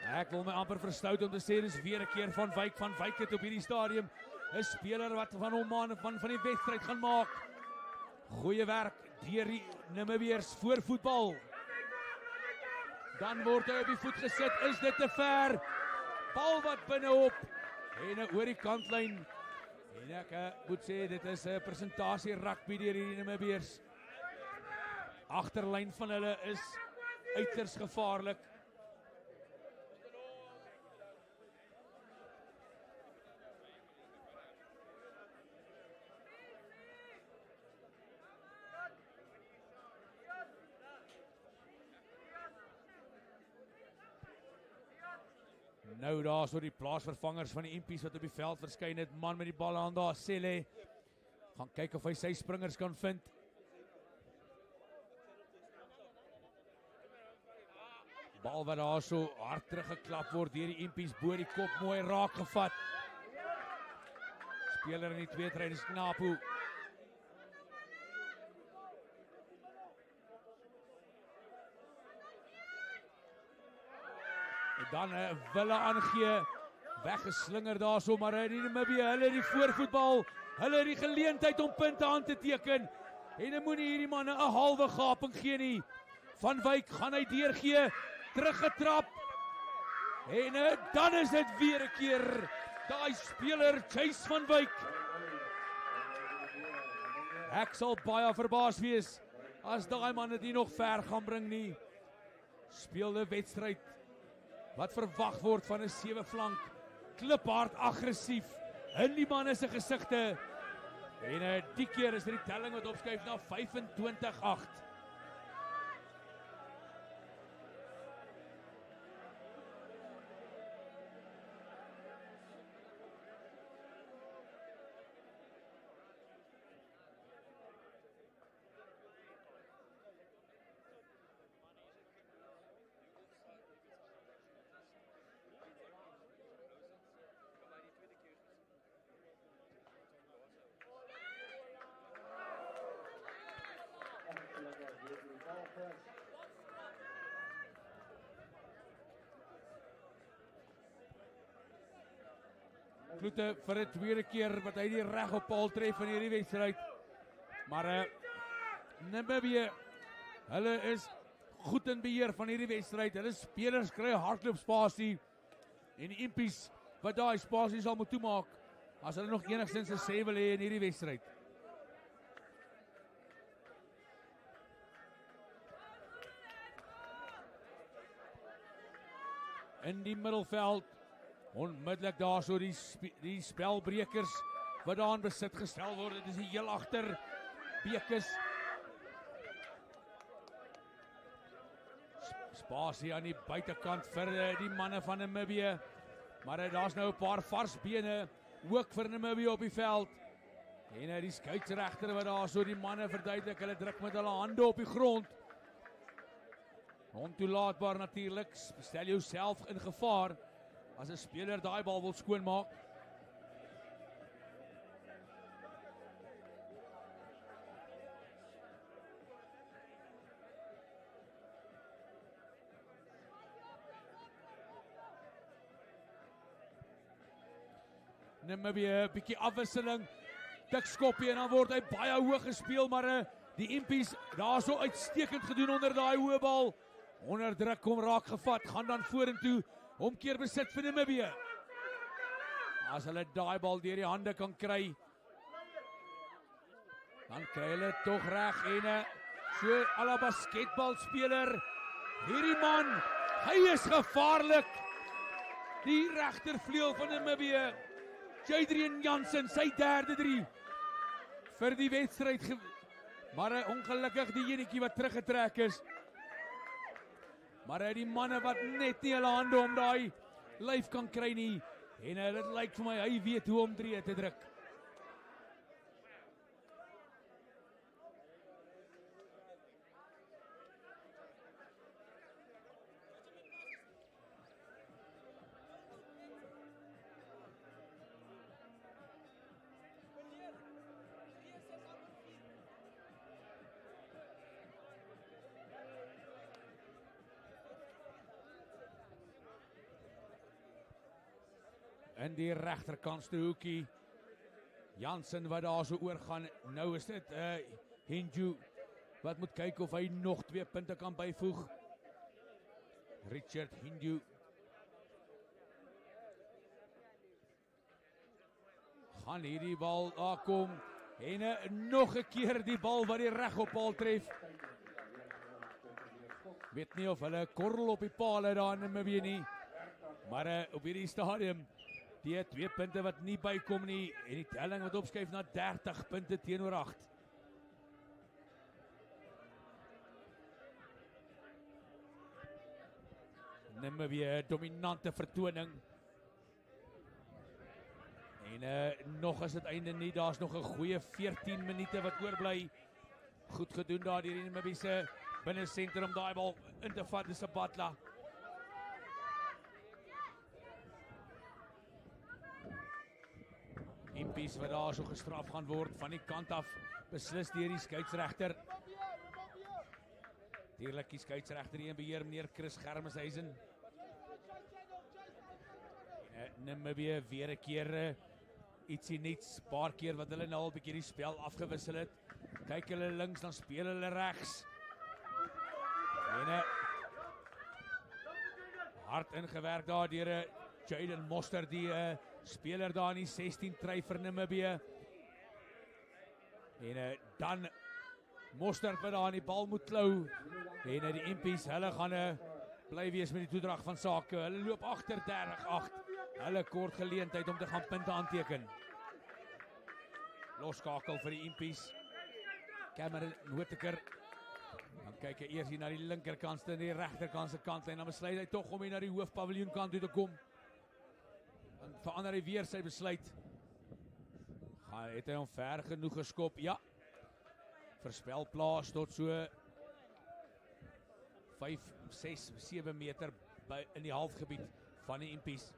Ek wil my amper verstout om te sê dis weer 'n keer van Wyk. Van Wyk het op hierdie stadium 'n speler wat van hom van die wedstryd gaan maak. Goeie werk deur die Namibiërs voor voetbal. Dan word hy op die voet gesit. Is dit te ver? Bal wat binne-op en oor die kantlyn. En ek moet sê dit is 'n presentasie rugby deur hierdie Namibiërs. Agterlyn van hulle is uiters gevaarlik. Nou daar so die plaasvervangers van die Impies wat op die veld verskyn het. Man met die bal aan daar, Sele. Gaan kyk of hy sy springers kan vind. Bal wat daar so hard teruggeklap word deur die Impies bo die kop, mooi raak gevat. Speler in die tweede trein is Knapu. En dan wille aangee, weggeslinger daar so, maar die Namibië, hulle die voorvoetbal, hulle die geleentheid om punte aan te teken. En dan moet nie hierdie manne 'n halwe gaping gee nie. Van Wyk gaan hy deurgee, teruggetrap. En dan is dit weer 'n keer daai speler Chase van Wyk. Ek sal baie verbaas wees as daai man dit nie nog ver gaan bring nie. Speel 'n wedstryd wat verwag word van 'n 7 flank, kliphard aggressief in die manne se gesigte. En die keer is dit die telling wat opskuif na 25-8. Kloete vir 'n tweede keer wat hy die reg op paal tref in hierdie wedstryd. Maar Namibië, hulle is goed in beheer van hierdie wedstryd. Hulle spelers kry hardloopspasie en die Impies wat daai spasie sal moet toemaak as hulle nog enigstens 'n sê wil hê in hierdie wedstryd. In die middelveld onmiddellik daarso die spelbrekers wat daar in besit gestel word. Dit is die heel agter Bekes. Spasie aan die buitekant vir die manne van Namibië. Maar daar's nou 'n paar vars bene ook vir Namibië op die veld. En die skeieregter wat daarso die manne verduidelik, hulle druk met hulle hande op die grond. Ontoelaatbaar natuurlik. Stel jouself in gevaar as 'n speler daai bal wil skoonmaak. Namibië 'n bietjie afwisseling. Dik skoppie en dan word hy baie hoog gespeel, maar die Impies daarso uitstekend gedoen onder daai hoë bal. Onder druk kom raak gevat, gaan dan vorentoe, omkeer besit vir Namibië. As hulle daai bal deur die hande kan kry, dan kry hulle tog reg en so ala basketbalspeler. Hierdie man, hy is gevaarlik. Die regtervleuel van Namibië, Jadrian Jansen, sy derde 3 vir die wedstryd. Maar ongelukkig die enetjie wat teruggetrek is. Maar die manne wat net nie hulle hande om daai lyf kan kry nie. En dit lyk vir my hy weet hoe om 3 te druk. In die regterkantste hoekie. Jansen wat daar so oorgaan. Nou is dit Hindu wat moet kyk of hy nog 2 punte kan byvoeg. Richard Hindu. Gaan hierdie bal aankom. En nog 'n keer die bal wat die reg op paal tref. Weet nie of hulle korrel op die paal het daar in Namibië nie. Maar op hierdie stadium die 2 punte wat nie bykom nie en die telling wat opskuif na 30 punte teenoor 8. Namibië dominante vertoning. En nog is dit einde nie, daar's nog 'n goeie 14 minute wat oorbly. Goed gedoen daar deur die Namibië se binnesentrum om daai bal in te vat, dis 'n Butler. Impies wat daar so gestraf gaan word van die kant af, beslis deur die skeieregter. Dierlik die skeieregter hier in beheer, meneer Chris Germeshuisen. Namibië weer 'n keer ietsie niets, paar keer wat hulle nou al 'n bietjie die spel afgewissel het. Kyk hulle links, dan speel hulle regs. En hard ingewerk daar deur Jaden Mostert, die speler daar in die 16 try vir Namibië. En dan Mostert wat daar aan die bal moet klou. En die Impies, hulle gaan bly wees met die toedrag van sake. Hulle loop agter 30-8. Hulle kort geleentheid om te gaan punte aanteken. Loskakel vir die Impies. Cameron Whittaker. Dan kyk hy eers hier na die linkerkant en die regterkant se kant en dan besluit hy tog om hier na die hoofpaviljoen kant toe te kom. Dan verander hy weer sy besluit. Het hy hom ver genoeg geskop? Ja. Verspel plaas tot so 5, 6, 7 meter in die halfgebied van die Impies.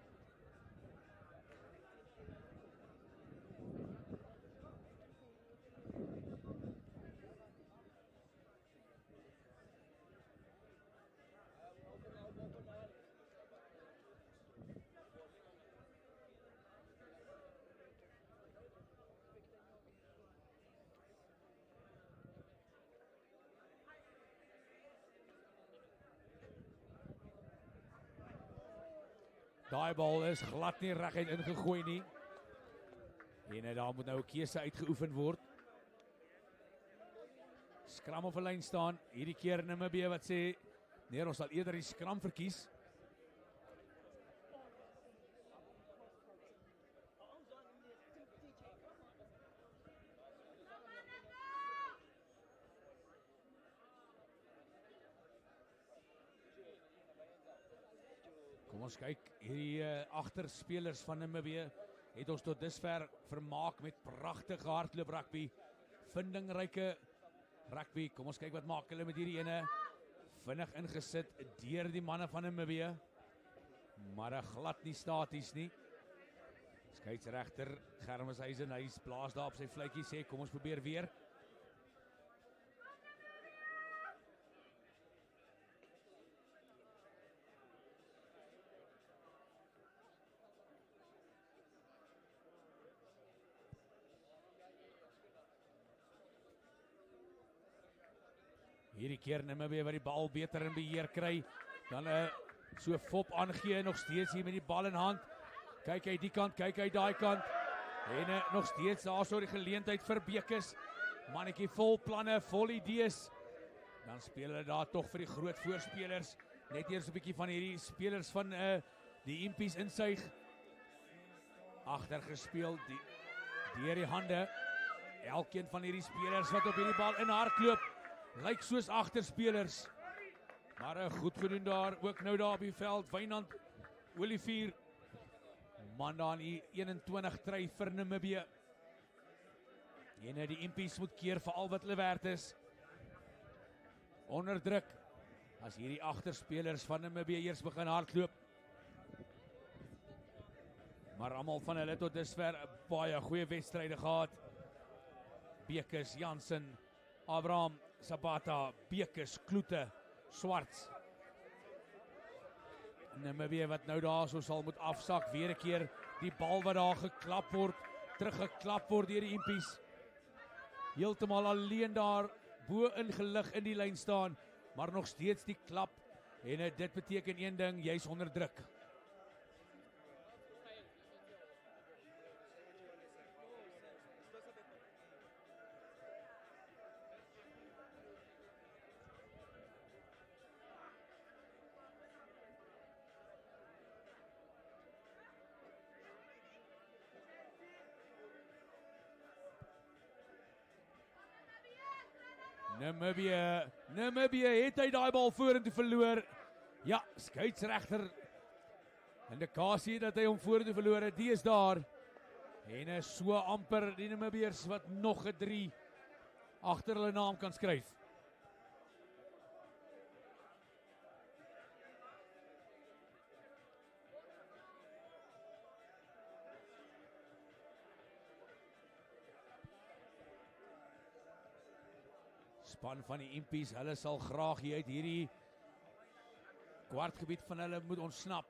Daai bal is glad nie reguit ingegooi nie. En daar moet nou 'n keuse uitgeoefen word. Skram op 'n lyn staan. Hierdie keer Namibië wat sê, nee, ons sal eerder die skram verkies. Kom ons kyk, hierdie agterspelers van Namibië het ons tot dusver vermaak met pragtige hardloop rugby, vindingryke rugby. Kom ons kyk wat maak hulle met hierdie ene. Vinnig ingesit deur die manne van Namibië, maar glad nie staties nie. Skeieregter Germes Huisen, hy blaas daar op sy fluitjie, sê kom ons probeer weer. Hierdie keer Namibië wat die bal beter in beheer kry, dan so Fop aangee, nog steeds hier met die bal in hand. Kyk uit die kant, kyk uit daai kant. En nog steeds daar so die geleentheid vir Bekes. Mannetjie vol planne, vol idees. Dan speel hulle daar tog vir die groot voorspelers. Net eers 'n bietjie van hierdie spelers van die Impies insuig. Agter gespeel deur die hande. Elkeen van hierdie spelers wat op hierdie bal in hardloop, lyk soos agterspelers. Maar goed gedoen daar, ook nou daar op die veld, Wynand Olivier. Man daar in 21 try vir Namibië. En die Impies moet keer vir al wat hulle werd is. Onder druk, as hierdie agterspelers van Namibië eers begin hardloop. Maar almal van hulle tot dusver baie goeie wedstryde gehad. Bekes, Jansen, Abraham, Sabata, Bekes, Kloete, Swarts. Namibië wat nou daar so sal moet afsak, weer 'n keer die bal wat daar geklap word, teruggeklap word deur die Impies. Heeltemal alleen daar bo ingelig in die lyn staan, maar nog steeds die klap. En dit beteken een ding, jy's onder druk. Namibië het hy daai bal vorentoe verloor. Ja, skeieregter indikasie dat hy hom vorentoe verloor het. Die is daar. En so amper die Namibiërs wat nog 'n 3 agter hulle naam kan skryf. Span van die Impies, hulle sal graag hier uit hierdie kwartgebied van hulle moet ontsnap.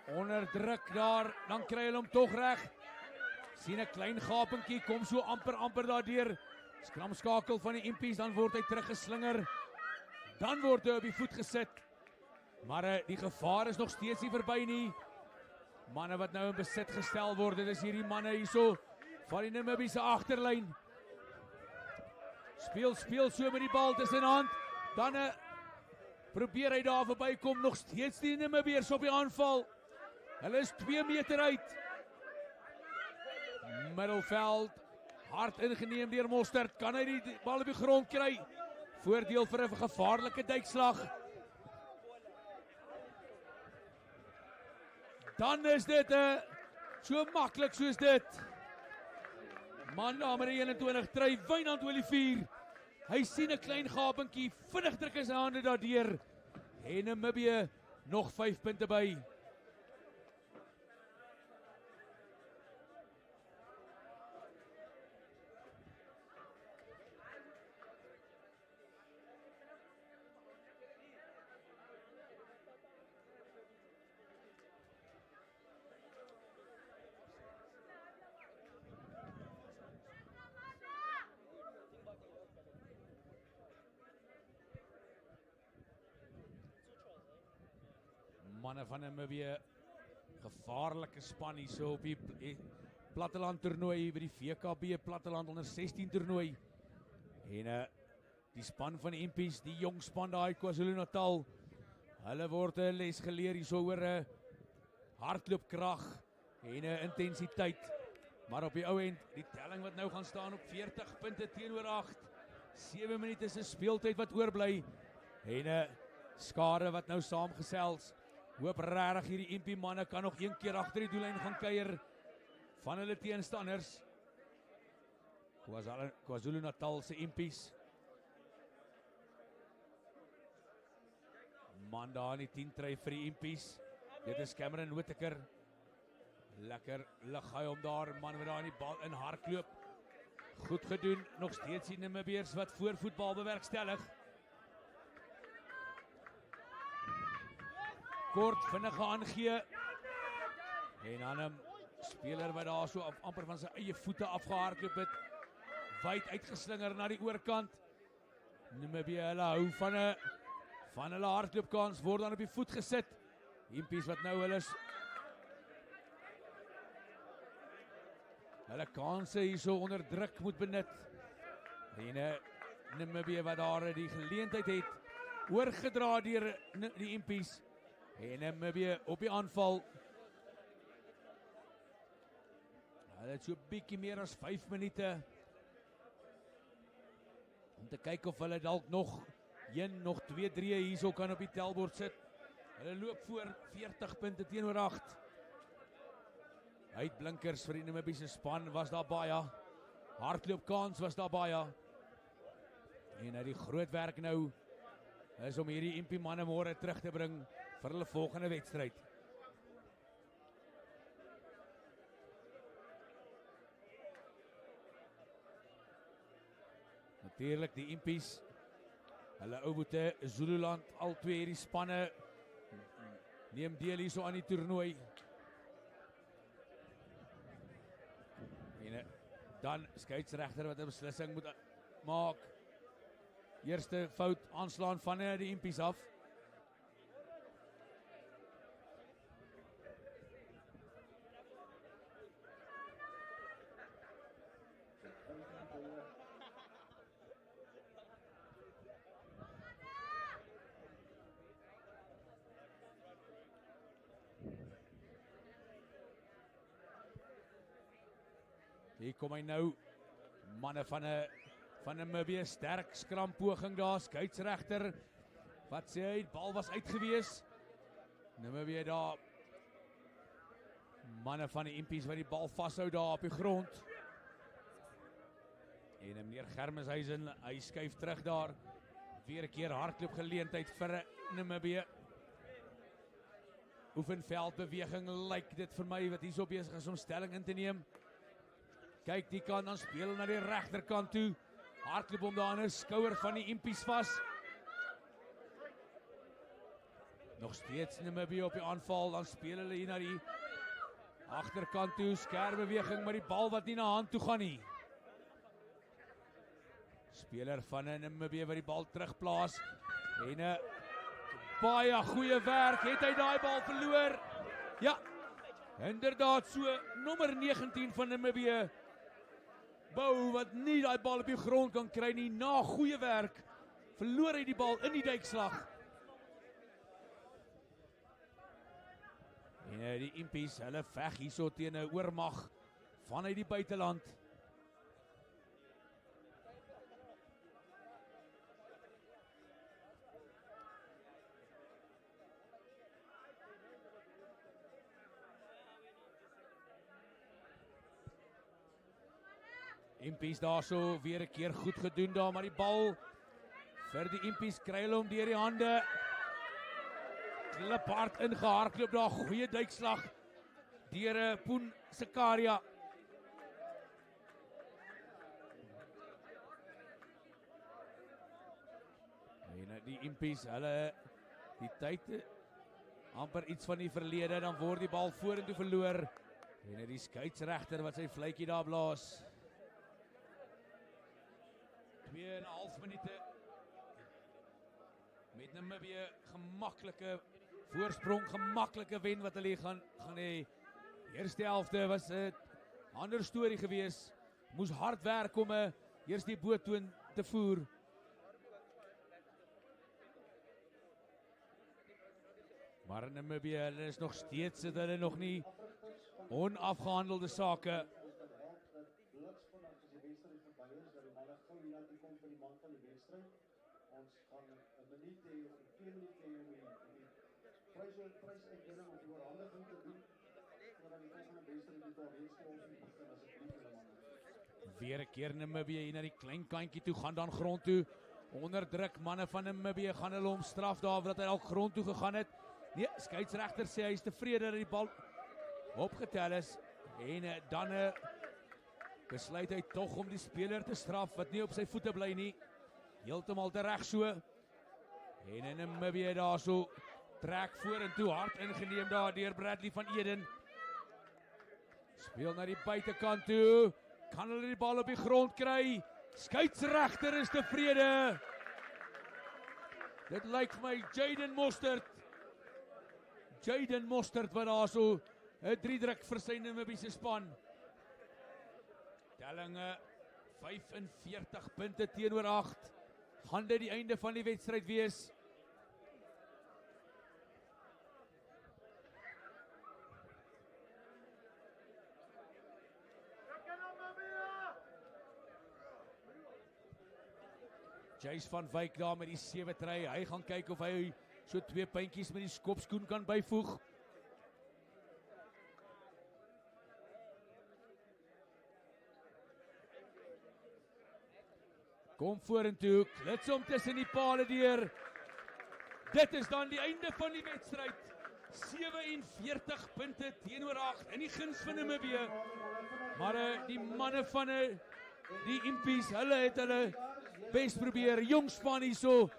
Onder druk daar, dan kry hulle hom tog reg. Sien 'n klein gapentjie, kom so amper daardeur. Skramskakel van die Impies, dan word hy teruggeslinger. Dan word hy op die voet gesit. Maar die gevaar is nog steeds nie verby nie. Manne wat nou in besit gestel word, dit is hierdie manne hierso van die Namibiese agterlyn. Speel so met die bal tussen hand. Dan probeer hy daar verbykom, nog steeds die Namibiërs op die aanval. Hulle is 2 meter uit. Middelveld, hard ingeneem deur Mostert. Kan hy die bal op die grond kry? Voordeel vir 'n gevaarlike duikslag. Dan is dit so maklik soos dit. Man, nommer 21, try Wynand Olivier. Hy sien 'n klein gapentjie, vinnig druk in sy hande daardeur. En Namibië nog 5 punte by. Manne van Namibië gevaarlike span hier so op die Platteland toernooi by die VKB Platteland onder 16 toernooi. En die span van die Impies, die jong span daar KwaZulu-Natal, hulle word 'n les geleer hier so oor hardloopkrag en intensiteit. Maar op die ou end, die telling wat nou gaan staan op 40 punte teenoor 8. 7 minute se speeltyd wat oorbly. En skare wat nou saamgesels. Hoop regtig hierdie Impie manne kan nog een keer agter die doellyn gaan kuier van hulle teenstanders. KwaZulu-Natal se Impies. Man daar in die 10 try vir die Impies. Dit is Cameron Whittaker. Lekker lig hy hom daar, man wat daar in die bal in hardloop. Goed gedoen, nog steeds die Namibiërs wat voor voetbal bewerkstellig. Kort vinnige aangee. En dan 'n speler wat daar so amper van sy eie voete afgehardloop het. Wyd uitgeslinger na die oorkant. Namibië hulle hou van hulle hardloopkans, word dan op die voet gesit. Impies wat nou hulle kanse hierso onder druk moet benut. En Namibië wat daar die geleentheid het, oorgedra deur die Impies. En Namibië op die aanval. Hulle het so 'n bietjie meer as 5 minute om te kyk of hulle dalk nog 2-3 hierso kan op die telbord sit. Hulle loop voor 40 punte teenoor 8. Uitblinkers vir die Namibiese span was daar baie. Hardloopkans was daar baie. En die groot werk nou is om hierdie Impie manne môre terug te bring vir hulle volgende wedstryd. Natuurlik die Impies, hulle ou boete Zululand, al twee hierdie spanne neem deel hierso aan die toernooi. En dan skeieregter wat 'n beslissing moet maak. Eerste fout aanslaan van die Impies af. Hier kom hy nou, manne van Namibië, sterk skrampoging daar, skeieregter, wat sê hy, bal was uitgewees, Namibië daar, manne van die Impies wat die bal vashou daar op die grond, en meneer Germeshuisen, hy skuif terug daar, weer 'n keer hardloop geleentheid vir Namibië, oefenveldbeweging lyk dit vir my, wat hier so besig is om stelling in te neem. Kyk die kant, dan speel na die regterkant toe. Hardloop hom daar in 'n skouer van die Impies vas. Nog steeds Namibië op die aanval, dan speel hulle hier na die agterkant toe. Skerp beweging, maar die bal wat nie na hand toe gaan nie. Speler van Namibië wat die bal terugplaas. En baie goeie werk, het hy daai bal verloor. Ja, inderdaad so, nommer 19 van Namibië. Bou wat nie daai bal op die grond kan kry nie, na goeie werk, verloor hy die bal in die duikslag. En die Impies, hulle veg hierso teen 'n oormag vanuit die buiteland. Impies daar so, weer 'n keer goed gedoen daar, maar die bal vir die Impies kry hulle hom deur die hande. Kliphard ingehardloop daar, goeie duikslag deur Poen Sekaria. En die Impies, hulle die tyd amper iets van die verlede, dan word die bal vorentoe verloor. En die skeieregter wat sy fluitjie daar blaas. 2,5 minute met Namibië gemaklike voorsprong, gemaklike wen wat hulle gaan hê. Die eerste helfte was 'n ander storie gewees. Moes hard werk om eers die boottoon te voer. Maar in Namibië, hulle is nog steeds, het hulle nog nie onafgehandelde sake. Ons gaan 'n minuut hê of 2 minute hê om die prysuitdeling of die oorhandiging te doen sodat die volgende wedstryd die toernooispel begin asseblief julle manne. Weer 'n keer Namibië hier na die klein kantjie toe, gaan dan grond toe. Onderdruk manne van Namibië, gaan hulle hom straf daar dat hy al grond toe gegaan het. Nee, skeieregter sê hy is tevrede dat die bal opgetel is en dan besluit hy tog om die speler te straf wat nie op sy voete bly nie. Heeltemal te reg so. En in Namibië daarso trek vorentoe, hard ingeneem daar deur Bradley van Eden. Speel na die buitekant toe. Kan hulle die bal op die grond kry? Skeieregter is tevrede. Dit lyk vir my Jaden Mostert wat daarso 'n 3-druk vir sy Namibiese span. Tellinge 45 punte teenoor 8. Gaan dit die einde van die wedstryd wees? Jace van Wyk daar met die 7 try. Hy gaan kyk of hy so 2 puntjies met die skopskoen kan byvoeg. Kom vorentoe, klits om tussen die pale deur. Dit is dan die einde van die wedstryd. 47 punte teenoor 8 in die guns van Namibië. Maar die manne van die Impies, hulle het hulle bes probeer. Jong span hierso.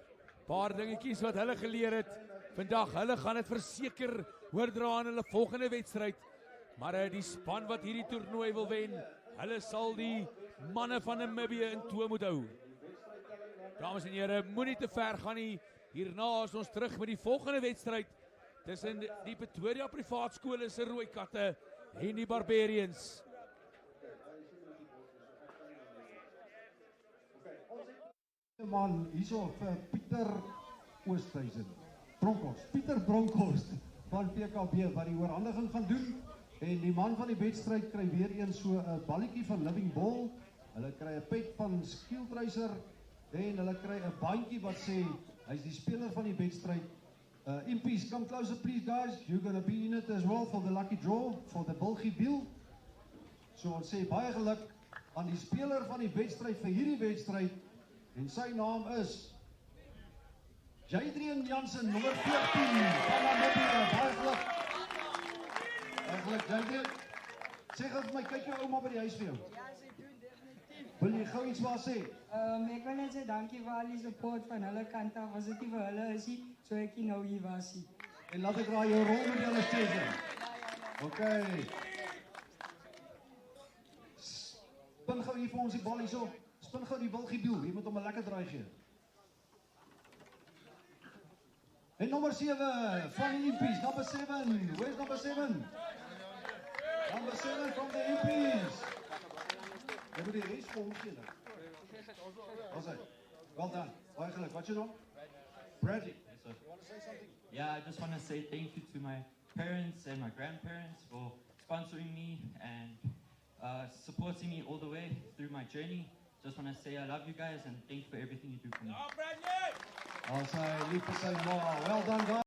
Paar dingetjies wat hulle geleer het vandag. Hulle gaan dit verseker oordra aan hulle volgende wedstryd. Maar die span wat hierdie toernooi wil wen, hulle sal die manne van Namibië in toom moet hou. Dames en here, moenie te ver gaan nie. Hierna is ons terug met die volgende wedstryd tussen die Pretoria Privaat Skole se Rooi Katte en die Barbarians. Man, hierso vir Pieter Oosthuizen. Pieter Bronkhorst van PKB wat die oorhandiging gaan doen. En die man van die wedstryd kry weer een so 'n balletjie van Living Ball. Hulle kry 'n pet van Skieldreiser en hulle kry 'n bandjie wat sê hy's die speler van die wedstryd. Impies, come closer please guys. You're going to be in it as well for the lucky draw for the Bulgiebiel. So ons sê baie geluk aan die speler van die wedstryd vir hierdie wedstryd. En sy naam is Jadrian Jansen, nommer 14 van Namibië. Baie geluk. Baie geluk, Jadrian. Sê gou vir my, kyk jou ouma by die huis vir jou. Ja, sy doen definitief. Wil jy gou iets waar sê? Ek wil net sê dankie vir al die support van hulle kant af. Was dit nie vir hulle is nie, so ek nie nou hier was nie. En laat ek raai jou rolmodel is Jason. Okay. Spin gou hier vir ons die bal hierso. Spin gou die Bulgiebiel. Jy moet hom 'n lekker draai gee. En nommer 7 van die Impies, number 7. Where's number 7? Number 7 from the Impies. Jy moet die res vir ons gee. Wat sê? Well done. Baie geluk. Wat jy nog? Bradley. Yes, sir. You want to say something? Yeah, I just want to say thank you to my parents and my grandparents for sponsoring me and supporting me all the way through my journey. Just want to say I love you guys and thank you for everything you do for me. I'll say, leave the same law. Well done, guys.